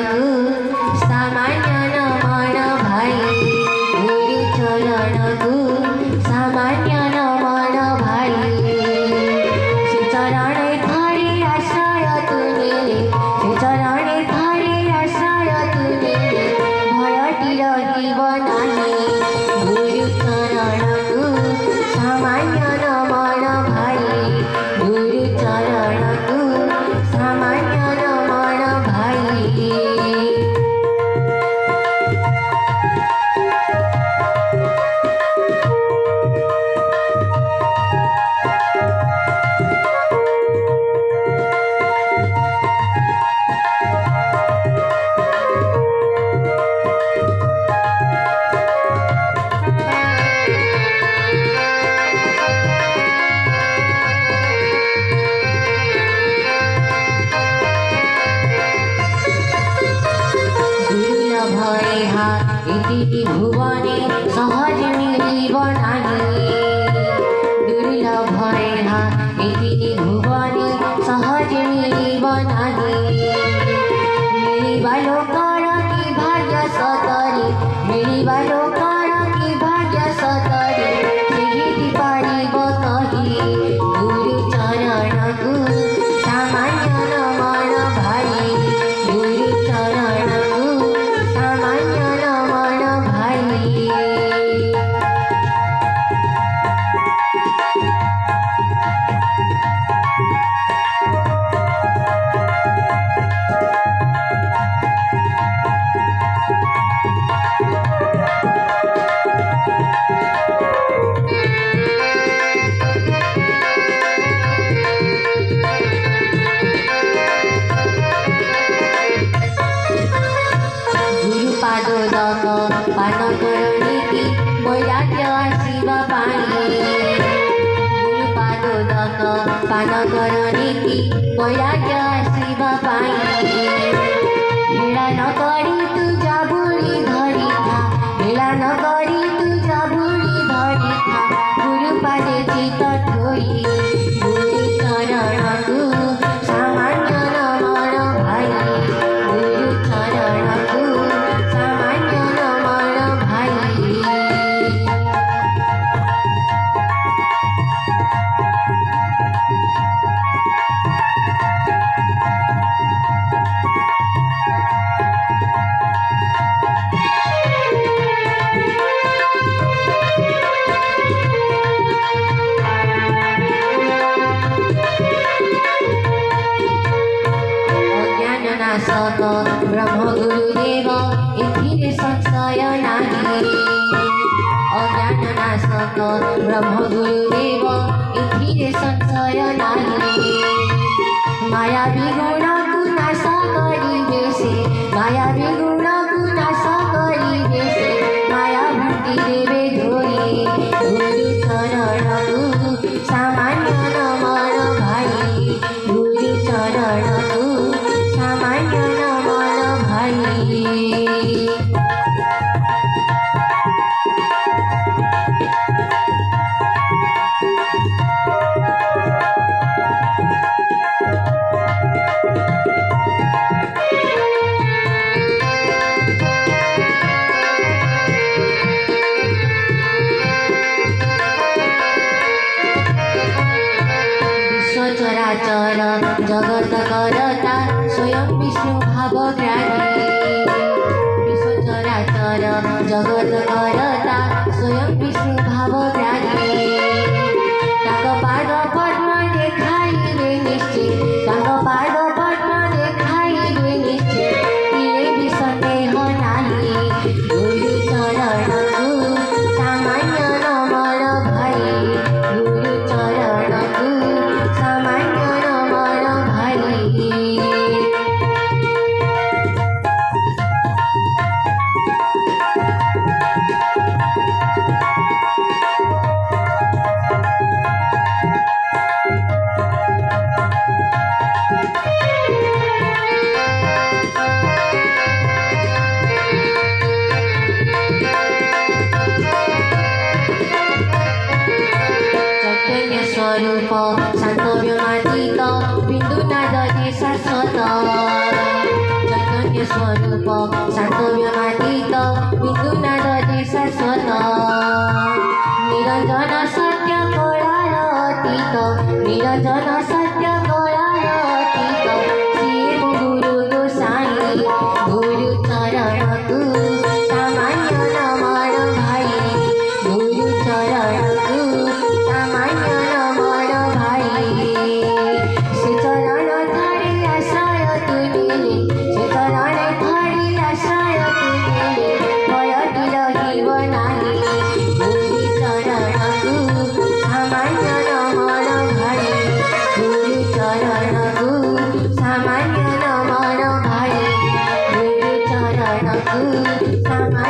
को सामान्य नमन भाई गुरु चरण को सामान्य नमन भाई से चरण थारे आश्रय तुले से चरण थारे आश्रय तुले भयटी रहिब नाही गुरु चरण को सामान्य नमन भाई गुरु चरण को सामान्य नमन भाई। भयहा इति भुवने सहज मिलिब नाही दुर्लभ भयहा इति भुवने सहज मिलिब नाही मिलिबा लोकर कि भाग्य सतरे मिलिबा लोकर कि भाग्य सतरे सेहिति पारिब कहि गुरु चरण को सामान्य नमन भाई गुरु चरण को सामान्य नमन भाई। पादोदक पान करनीति वैराग्य आसिब पाई गुरु पादोदक पान करनीति वैराग्य आसिब पाई हेला न करी तू जाबुरी धरी था हेला न करी तू जाबुरी धरी था गुरु पादे चित ठोई गुरु चरण को सामान्य नमन भाई गुरु चरण को सामान्य नमन भाई। नाशक ब्रह्म गुरुदेव एथिरे संशय नाही अज्ञान नाशक ब्रह्म गुरुदेव एथिरे संशय नाही माया विगुण को नाश करिबे से माया विगुण को नाश करिबे से माया भक्ति देवे धोई गुरु चरण को सामान्य नमन भाई गुरु चरण को सामान्य नमन भाई। चराचर जगत करता स्वयं विष्णु भावग्राही विश्व चराचर जगत करता स्वयं विष्णु भावग्राही ताक पाद पद्म देखाइबे निश्चित ताक पाद पद्म देखाइबे निश्चित तिरे विसंदेह नाही गुरु चरण को सामान्य नमन भाई गुरु चरण को सामान्य नमन भाई। स्वरूप शांत व्यमातीत बिंदुनादे शाश्वत निरंजन सत्य कलार अतीत निरंजन सत्य कलार अतीत श्री गुरु गोसाई गुरु चरण को सामान्य नमन भाई गुरु चरण को सामान्य नमन भाई से चरण धरि आश्रय तुले से चरण धरि आश्रय तुले भयति रहिब नाही गुरु चरण को सामान्य नमन भाई गुरु चरण को सामान्य नमन भाई गुरु चरण को सामान्य